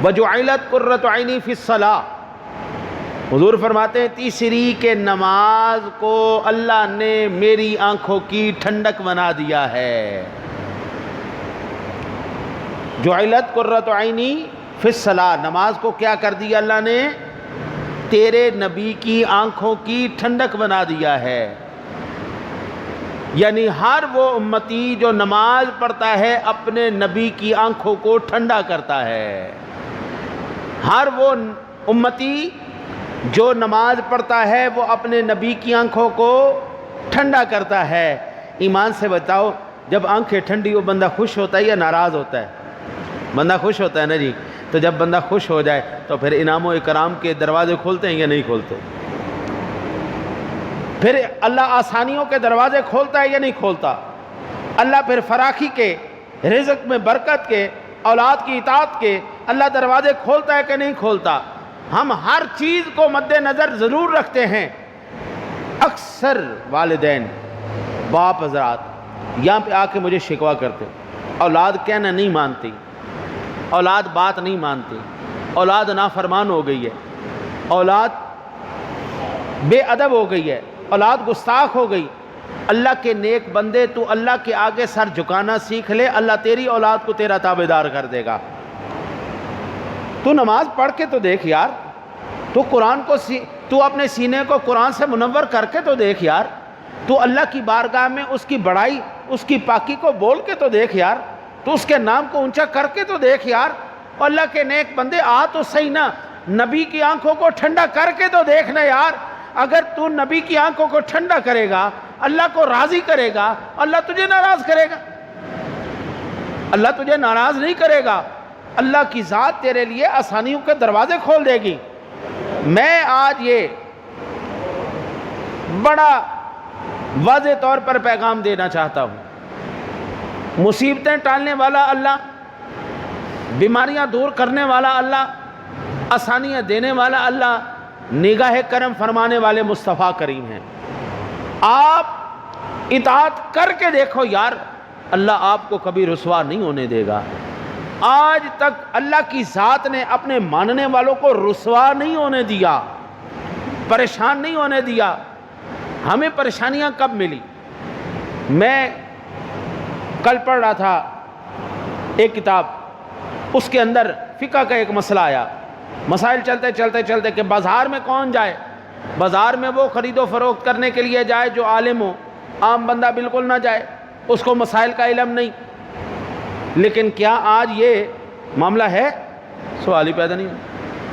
وَجُعِلَتْ قُرَّةُ عَيْنِي فِي الصَّلَاةِ، حضور فرماتے ہیں تیسری کہ نماز کو اللہ نے میری آنکھوں کی ٹھنڈک بنا دیا ہے۔ جُعِلَتْ قُرَّةُ عَيْنِي فِي الصَّلَاةِ، نماز کو کیا کر دیا اللہ نے؟ تیرے نبی کی آنکھوں کی ٹھنڈک بنا دیا ہے۔ یعنی ہر وہ امتی جو نماز پڑھتا ہے اپنے نبی کی آنکھوں کو ٹھنڈا کرتا ہے۔ ہر وہ امتی جو نماز پڑھتا ہے وہ اپنے نبی کی آنکھوں کو ٹھنڈا کرتا ہے۔ ایمان سے بتاؤ، جب آنکھیں ٹھنڈی ہو بندہ خوش ہوتا ہے یا ناراض ہوتا ہے؟ بندہ خوش ہوتا ہے نا جی۔ تو جب بندہ خوش ہو جائے تو پھر انعام و اکرام کے دروازے کھولتے ہیں یا نہیں کھولتے؟ پھر اللہ آسانیوں کے دروازے کھولتا ہے یا نہیں کھولتا؟ اللہ پھر فراخی کے، رزق میں برکت کے، اولاد کی اطاعت کے اللہ دروازے کھولتا ہے کہ نہیں کھولتا؟ ہم ہر چیز کو مد نظر ضرور رکھتے ہیں۔ اکثر والدین، باپ حضرات یہاں پہ آ کے مجھے شکوہ کرتے، اولاد کہنا نہیں مانتی، اولاد بات نہیں مانتی، اولاد نافرمان ہو گئی ہے، اولاد بے ادب ہو گئی ہے، اولاد گستاخ ہو گئی۔ اللہ کے نیک بندے، تو اللہ کے آگے سر جھکانا سیکھ لے، اللہ تیری اولاد کو تیرا تابعدار کر دے گا۔ تو نماز پڑھ کے تو دیکھ یار، تو قرآن کو تو اپنے سینے کو قرآن سے منور کر کے تو دیکھ یار، تو اللہ کی بارگاہ میں اس کی بڑائی، اس کی پاکی کو بول کے تو دیکھ یار، تو اس کے نام کو اونچا کر کے تو دیکھ یار۔ اور اللہ کے نیک بندے آ تو صحیح نا، نبی کی آنکھوں کو ٹھنڈا کر کے تو دیکھنا یار۔ اگر تو نبی کی آنکھوں کو ٹھنڈا کرے گا، اللہ کو راضی کرے گا، اللہ تجھے ناراض کرے گا؟ اللہ تجھے ناراض نہیں کرے گا، اللہ کی ذات تیرے لیے آسانیوں کے دروازے کھول دے گی۔ میں آج یہ بڑا واضح طور پر پیغام دینا چاہتا ہوں، مصیبتیں ٹالنے والا اللہ، بیماریاں دور کرنے والا اللہ، آسانیاں دینے والا اللہ، نگاہ کرم فرمانے والے مصطفیٰ کریم ہیں۔ آپ اطاعت کر کے دیکھو یار، اللہ آپ کو کبھی رسوا نہیں ہونے دے گا۔ آج تک اللہ کی ذات نے اپنے ماننے والوں کو رسوا نہیں ہونے دیا، پریشان نہیں ہونے دیا۔ ہمیں پریشانیاں کب ملی؟ میں کل پڑھ رہا تھا ایک کتاب، اس کے اندر فقہ کا ایک مسئلہ آیا، مسائل چلتے چلتے کہ بازار میں کون جائے؟ بازار میں وہ خرید و فروخت کرنے کے لیے جائے جو عالم ہو، عام بندہ بالکل نہ جائے، اس کو مسائل کا علم نہیں۔ لیکن کیا آج یہ معاملہ ہے؟ سوال ہی پیدا نہیں ہے۔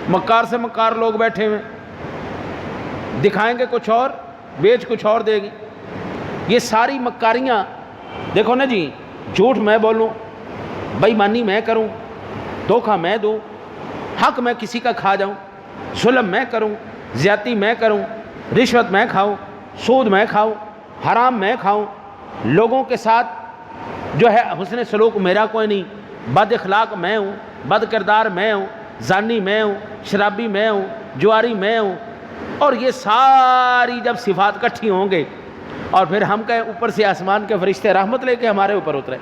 مکار سے مکار لوگ بیٹھے ہوئے، دکھائیں گے کچھ اور، بیچ کچھ اور دے گی۔ یہ ساری مکاریاں دیکھو نا جی، جھوٹ میں بولوں، بے ایمانی میں کروں، دھوکہ میں دوں، حق میں کسی کا کھا جاؤں، ظلم میں کروں، زیادتی میں کروں، رشوت میں کھاؤں، سود میں کھاؤں، حرام میں کھاؤں، لوگوں کے ساتھ جو ہے حسن سلوک میرا کوئی نہیں، بد اخلاق میں ہوں، بد کردار میں ہوں، زانی میں ہوں، شرابی میں ہوں، جواری میں ہوں۔ اور یہ ساری جب صفات کٹھی ہوں گے اور پھر ہم کہیں اوپر سے آسمان کے فرشتے رحمت لے کے ہمارے اوپر اترے،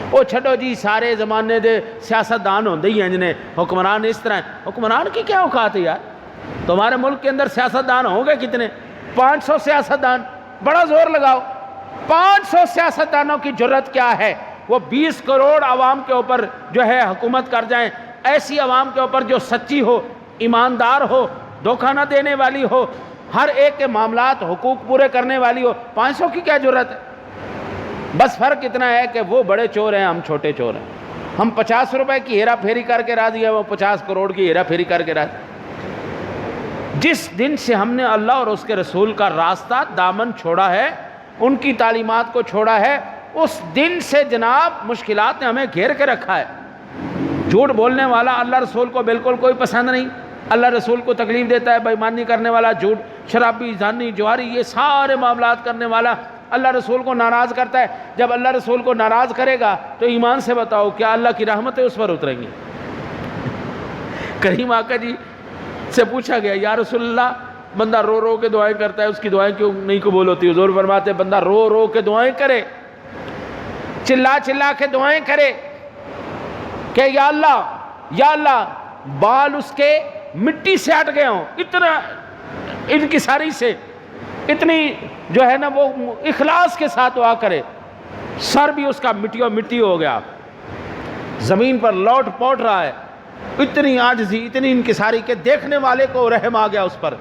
او چھٹو جی سارے زمانے دے سیاست دان ہوندے ہی ہیں جنہیں حکمران اس طرح ہیں۔ حکمران کی کیا اوقات ہے یار؟ تمہارے ملک کے اندر سیاست دان ہوں گے کتنے؟ 500 سیاست دان، بڑا زور لگاؤ۔ 500 سیاست دانوں کی جرت کیا ہے؟ وہ 20 کروڑ عوام کے اوپر جو ہے حکومت کر جائیں، ایسی عوام کے اوپر جو سچی ہو، ایماندار ہو، دھوکہ نہ دینے والی ہو، ہر ایک کے معاملات حقوق پورے کرنے والی ہو۔ 500 کی کیا جرت ہے؟ بس فرق اتنا ہے کہ وہ بڑے چور ہیں، ہم چھوٹے چور ہیں۔ ہم 50 روپے کی ہیرا پھیری کر کے راضی ہے، وہ 50 کروڑ کی ہیرا پھیری کر کے راضی۔ جس دن سے ہم نے اللہ اور اس کے رسول کا راستہ دامن چھوڑا ہے، ان کی تعلیمات کو چھوڑا ہے، اس دن سے جناب مشکلات نے ہمیں گھیر کے رکھا ہے۔ جھوٹ بولنے والا اللہ رسول کو بالکل کوئی پسند نہیں، اللہ رسول کو تکلیف دیتا ہے۔ بے ایمانی کرنے والا، جھوٹ، شرابی، زانی، جواری، یہ سارے معاملات کرنے والا اللہ رسول کو ناراض کرتا ہے۔ جب اللہ رسول کو ناراض کرے گا تو ایمان سے بتاؤ کیا اللہ کی رحمتیں اس پر اتریں گی؟ کریم آقا جی سے پوچھا گیا، یا رسول اللہ بندہ رو رو کے دعائیں کرتا ہے، اس کی دعائیں کیوں نہیں قبول ہوتی؟ حضور فرماتے ہیں بندہ رو رو کے دعائیں کرے، چلا چلا کے دعائیں کرے، کہ یا اللہ بال اس کے مٹی سے ہٹ گئے ہوں، اتنا انکساری سے، اتنی جو ہے نا وہ اخلاص کے ساتھ دعا کرے، سر بھی اس کا مٹی ہو گیا، زمین پر لوٹ پوٹ رہا ہے، اتنی عاجزی، اتنی انکساری کہ دیکھنے والے کو رحم آ گیا اس پر.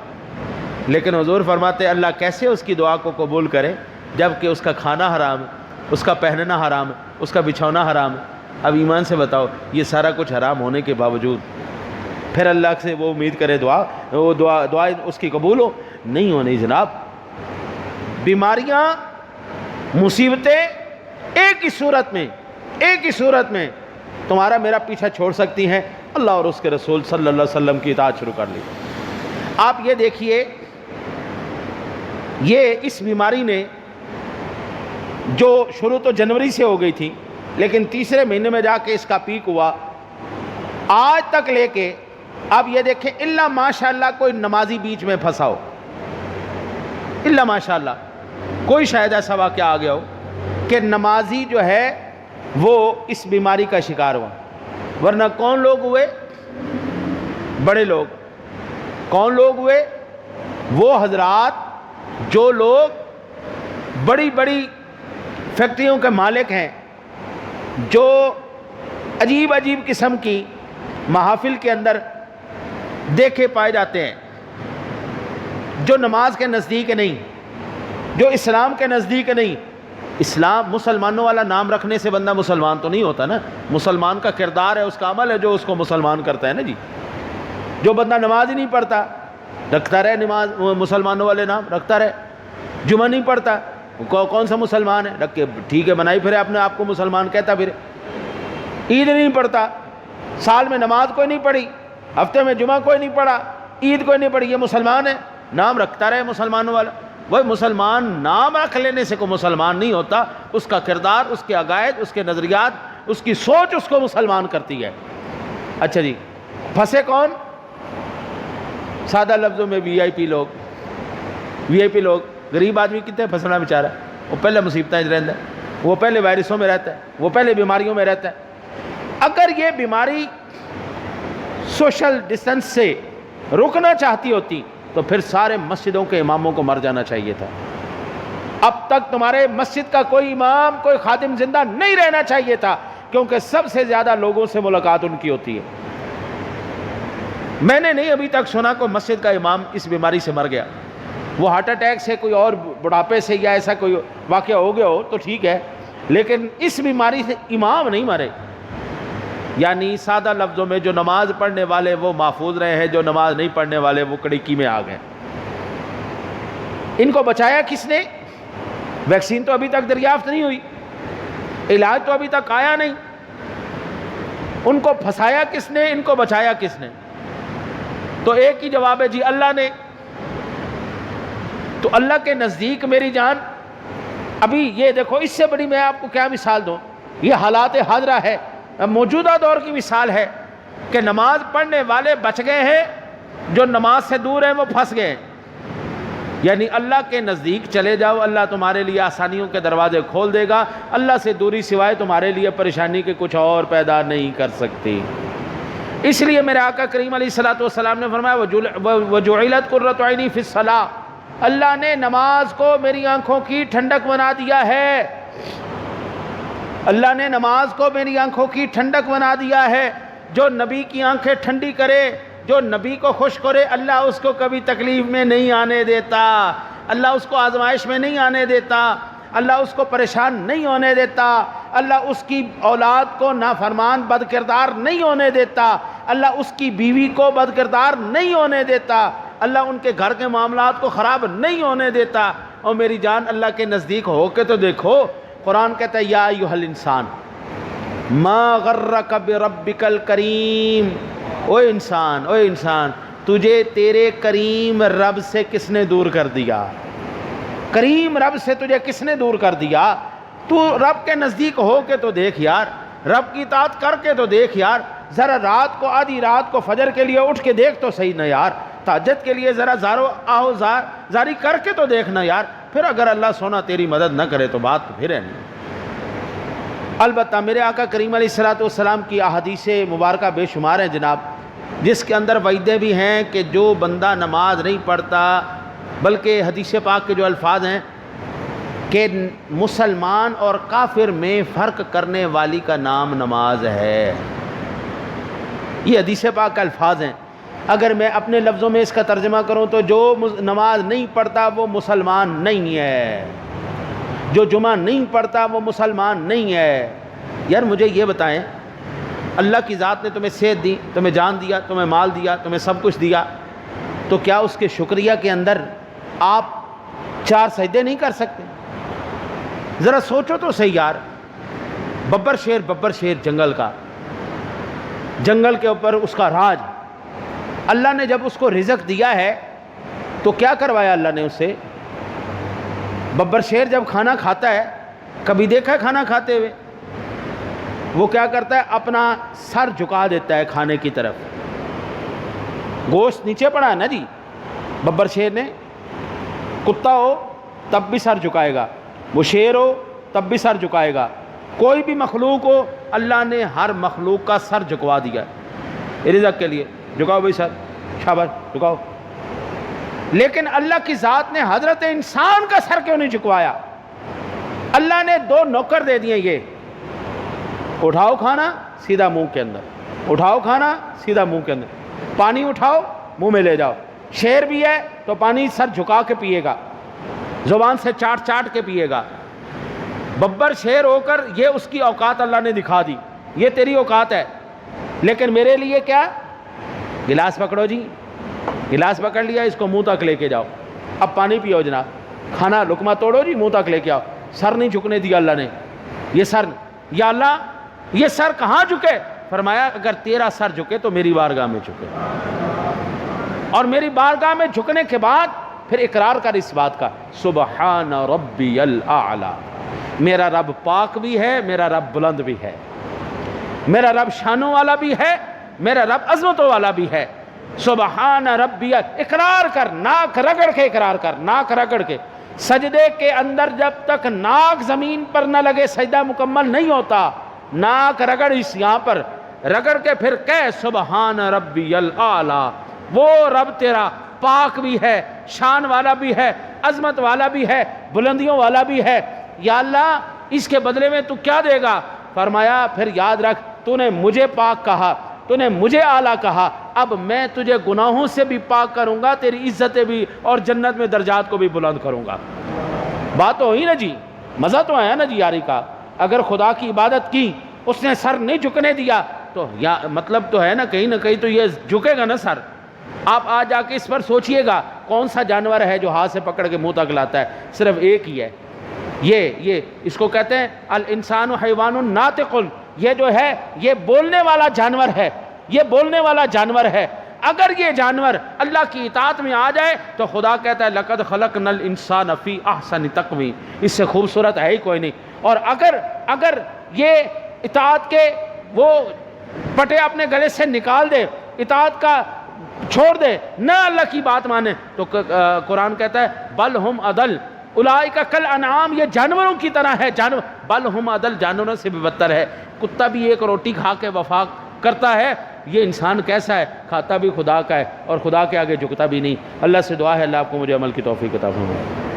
لیکن حضور فرماتے ہیں اللہ کیسے اس کی دعا کو قبول کرے جبکہ اس کا کھانا حرام ہے، اس کا پہننا حرام ہے، اس کا بچھونا حرام ہے. اب ایمان سے بتاؤ، یہ سارا کچھ حرام ہونے کے باوجود پھر اللہ سے وہ امید کرے دعا اس کی قبول ہو؟ نہیں ہونی جناب. بیماریاں، مصیبتیں ایک ہی صورت میں تمہارا میرا پیچھا چھوڑ سکتی ہیں، اللہ اور اس کے رسول صلی اللہ علیہ وسلم کی اطاعت شروع کر لی. آپ یہ دیکھیے، یہ اس بیماری نے جو شروع تو جنوری سے ہو گئی تھی، لیکن تیسرے مہینے میں جا کے اس کا پیک ہوا، آج تک لے کے اب یہ دیکھیں الا ماشاءاللہ کوئی نمازی بیچ میں پھنسا ہو، الا ماشاءاللہ کوئی شاید ایسا واقعہ آ گیا ہو کہ نمازی جو ہے وہ اس بیماری کا شکار ہوا. ورنہ کون لوگ ہوئے؟ بڑے لوگ. کون لوگ ہوئے؟ وہ حضرات جو لوگ بڑی بڑی فیکٹریوں کے مالک ہیں، جو عجیب قسم کی محافل کے اندر دیکھے پائے جاتے ہیں، جو نماز کے نزدیک نہیں، جو اسلام کے نزدیک نہیں. اسلام مسلمانوں والا نام رکھنے سے بندہ مسلمان تو نہیں ہوتا نا. مسلمان کا کردار ہے، اس کا عمل ہے جو اس کو مسلمان کرتا ہے نا جی. جو بندہ نماز ہی نہیں پڑھتا، رکھتا رہے نماز، مسلمانوں والے نام رکھتا رہے، جمعہ نہیں پڑھتا، کون سا مسلمان ہے؟ رکھ کے ٹھیک ہے بنائی پھرے اپنے آپ کو مسلمان کہتا پھر. عید نہیں پڑھتا، سال میں نماز کوئی نہیں پڑھی، ہفتے میں جمعہ کوئی نہیں پڑھا، عید کوئی نہیں پڑھی، یہ مسلمان ہے، نام رکھتا رہے مسلمانوں والا. وہ مسلمان نام رکھ لینے سے کوئی مسلمان نہیں ہوتا، اس کا کردار، اس کے عقائد، اس کے نظریات، اس کی سوچ اس کو مسلمان کرتی ہے. اچھا جی، پھنسے کون؟ سادہ لفظوں میں وی آئی پی لوگ. غریب آدمی کتنے پھنسنا بیچارہ، وہ پہلے مصیبتیں رہتا ہے، وہ پہلے وائرسوں میں رہتا ہے، وہ پہلے بیماریوں میں رہتا ہے. اگر یہ بیماری سوشل ڈسٹنس سے رکنا چاہتی ہوتی تو پھر سارے مسجدوں کے اماموں کو مر جانا چاہیے تھا. اب تک تمہارے مسجد کا کوئی امام، کوئی خادم زندہ نہیں رہنا چاہیے تھا، کیونکہ سب سے زیادہ لوگوں سے ملاقات ان کی ہوتی ہے. میں نے نہیں ابھی تک سنا کوئی مسجد کا امام اس بیماری سے مر گیا. وہ ہارٹ اٹیک سے، کوئی اور بڑھاپے سے یا ایسا کوئی واقعہ ہو گیا ہو تو ٹھیک ہے، لیکن اس بیماری سے امام نہیں مرے. یعنی سادہ لفظوں میں جو نماز پڑھنے والے وہ محفوظ رہے ہیں، جو نماز نہیں پڑھنے والے وہ کڑکی میں آ گئے. ان کو بچایا کس نے؟ ویکسین تو ابھی تک دریافت نہیں ہوئی، علاج تو ابھی تک آیا نہیں. ان کو پھنسایا کس نے؟ ان کو بچایا کس نے؟ تو ایک ہی جواب ہے جی، اللہ نے. تو اللہ کے نزدیک میری جان، ابھی یہ دیکھو، اس سے بڑی میں آپ کو کیا مثال دوں؟ یہ حالات حاضرہ ہے، موجودہ دور کی مثال ہے کہ نماز پڑھنے والے بچ گئے ہیں، جو نماز سے دور ہیں وہ پھنس گئے ہیں. یعنی اللہ کے نزدیک چلے جاؤ، اللہ تمہارے لیے آسانیوں کے دروازے کھول دے گا. اللہ سے دوری سوائے تمہارے لیے پریشانی کے کچھ اور پیدا نہیں کر سکتی. اس لیے میرے آقا کریم علیہ الصلوۃ والسلام نے فرمایا وجعلت قرۃ عینی فی الصلاۃ، اللہ نے نماز کو میری آنکھوں کی ٹھنڈک بنا دیا ہے. اللہ نے نماز کو میری آنکھوں کی ٹھنڈک بنا دیا ہے. جو نبی کی آنکھیں ٹھنڈی کرے، جو نبی کو خوش کرے، اللہ اس کو کبھی تکلیف میں نہیں آنے دیتا، اللہ اس کو آزمائش میں نہیں آنے دیتا، اللہ اس کو پریشان نہیں ہونے دیتا، اللہ اس کی اولاد کو نافرمان بد کردار نہیں ہونے دیتا، اللہ اس کی بیوی کو بد کردار نہیں ہونے دیتا، اللہ ان کے گھر کے معاملات کو خراب نہیں ہونے دیتا. اور میری جان، اللہ کے نزدیک ہو کے تو دیکھو. قرآن کہتا ہے یا ایھا الانسان ما غرک بربک الکریم، اوے انسان تجھے تیرے کریم رب سے کس نے دور کر دیا؟ کریم رب سے تجھے کس نے دور کر دیا؟ تو رب کے نزدیک ہو کے تو دیکھ یار، رب کی اطاعت کر کے تو دیکھ یار. ذرا رات کو، آدھی رات کو فجر کے لیے اٹھ کے دیکھ تو صحیح نا یار. تہجد کے لیے ذرا آہو زاری کر کے تو دیکھنا یار. پھر اگر اللہ سونا تیری مدد نہ کرے تو بات تو پھر ہے نہیں. البتہ میرے آقا کریم علیہ الصلوۃ والسلام کی احادیث مبارکہ بے شمار ہیں جناب، جس کے اندر وعدیں بھی ہیں کہ جو بندہ نماز نہیں پڑھتا، بلکہ حدیث پاک کے جو الفاظ ہیں کہ مسلمان اور کافر میں فرق کرنے والی کا نام نماز ہے، یہ حدیث پاک کا الفاظ ہیں۔ اگر میں اپنے لفظوں میں اس کا ترجمہ کروں تو جو نماز نہیں پڑھتا وہ مسلمان نہیں ہے، جو جمعہ نہیں پڑھتا وہ مسلمان نہیں ہے۔ یار مجھے یہ بتائیں، اللہ کی ذات نے تمہیں صحت دی، تمہیں جان دیا، تمہیں مال دیا، تمہیں سب کچھ دیا، تو کیا اس کے شکریہ کے اندر آپ 4 سجدے نہیں کر سکتے؟ ذرا سوچو تو صحیح یار۔ ببر شیر جنگل کا، جنگل کے اوپر اس کا راج، اللہ نے جب اس کو رزق دیا ہے تو کیا کروایا اللہ نے اس سے؟ ببر شیر جب کھانا کھاتا ہے، کبھی دیکھا ہے کھانا کھاتے ہوئے؟ وہ کیا کرتا ہے؟ اپنا سر جھکا دیتا ہے کھانے کی طرف۔ گوشت نیچے پڑا ہے نا جی، ببر شیر نے، کتا ہو تب بھی سر جھکائے گا، وہ شیر ہو تب بھی سر جھکائے گا، کوئی بھی مخلوق ہو، اللہ نے ہر مخلوق کا سر جھکوا دیا رزق کے لیے۔ جھکاؤ بھائی سر، شاباش جھکاؤ۔ لیکن اللہ کی ذات نے حضرت انسان کا سر کیوں نہیں جھکوایا؟ اللہ نے 2 نوکر دے دیے، یہ اٹھاؤ کھانا سیدھا منہ کے اندر، اٹھاؤ کھانا سیدھا منہ کے اندر، پانی اٹھاؤ منہ میں لے جاؤ۔ شیر بھی ہے تو پانی سر جھکا کے پیے گا، زبان سے چاٹ چاٹ کے پیے گا۔ ببر شیر ہو کر یہ اس کی اوقات اللہ نے دکھا دی، یہ تیری اوقات ہے۔ لیکن میرے لیے کیا؟ گلاس پکڑو جی، گلاس پکڑ لیا، اس کو منہ تک لے کے جاؤ، اب پانی پیو جناب، کھانا لقمہ توڑو جی، منہ تک لے کے آؤ۔ سر نہیں جھکنے دیا اللہ نے، یہ سر، یا اللہ یہ سر کہاں جھکے؟ فرمایا اگر تیرا سر جھکے تو میری بارگاہ میں جھکے، اور میری بارگاہ میں جھکنے کے بعد پھر اقرار کر اس بات کا، سبحان ربی الاعلی، میرا رب پاک بھی ہے، میرا رب بلند بھی ہے، میرا رب شانوں والا بھی ہے، میرا رب عظمتوں والا بھی ہے۔ سبحان ربی، اقرار کر، ناک رگڑ کے اقرار کر، ناک رگڑ کے۔ سجدے کے اندر جب تک ناک زمین پر نہ لگے سجدہ مکمل نہیں ہوتا، ناک رگڑ، اس یہاں پر رگڑ کے پھر کہہ سبحان ربی الاعلی، وہ رب تیرا پاک بھی ہے، شان والا بھی ہے، عظمت والا بھی ہے، بلندیوں والا بھی ہے۔ یا اللہ اس کے بدلے میں تو کیا دے گا؟ فرمایا پھر یاد رکھ، تو نے مجھے پاک کہا، تو نے مجھے اعلیٰ کہا، اب میں تجھے گناہوں سے بھی پاک کروں گا، تیری عزتیں بھی اور جنت میں درجات کو بھی بلند کروں گا۔ بات تو ہوئی نا جی، مزہ تو آیا نا جی یاری کا۔ اگر خدا کی عبادت کی، اس نے سر نہیں جھکنے دیا تو یا مطلب تو ہے نا کہیں تو یہ جھکے گا نا سر۔ آپ آج جا کے اس پر سوچئے گا، کون سا جانور ہے جو ہاتھ سے پکڑ کے منہ تک لاتا ہے؟ صرف ایک ہی ہے، یہ اس کو کہتے ہیں الانسان حیوان ناطق، یہ جو ہے یہ بولنے والا جانور ہے، یہ بولنے والا جانور ہے۔ اگر یہ جانور اللہ کی اطاعت میں آ جائے تو خدا کہتا ہے لقد خلقنا الانسان فی احسن تقویم، اس سے خوبصورت ہے ہی کوئی نہیں۔ اور اگر یہ اطاعت کے وہ پٹے اپنے گلے سے نکال دے، اطاعت کا چھوڑ دے، نہ اللہ کی بات مانے، تو قرآن کہتا ہے بل ہم اضل اولئک کالانعام، یہ جانوروں کی طرح ہے، بل ہم اضل، جانوروں سے بھی بدتر ہے۔ کتا بھی ایک روٹی کھا کے وفا کرتا ہے، یہ انسان کیسا ہے؟ کھاتا بھی خدا کا ہے اور خدا کے آگے جھکتا بھی نہیں۔ اللہ سے دعا ہے اللہ آپ کو مجھے عمل کی توفیق عطا فرمائے۔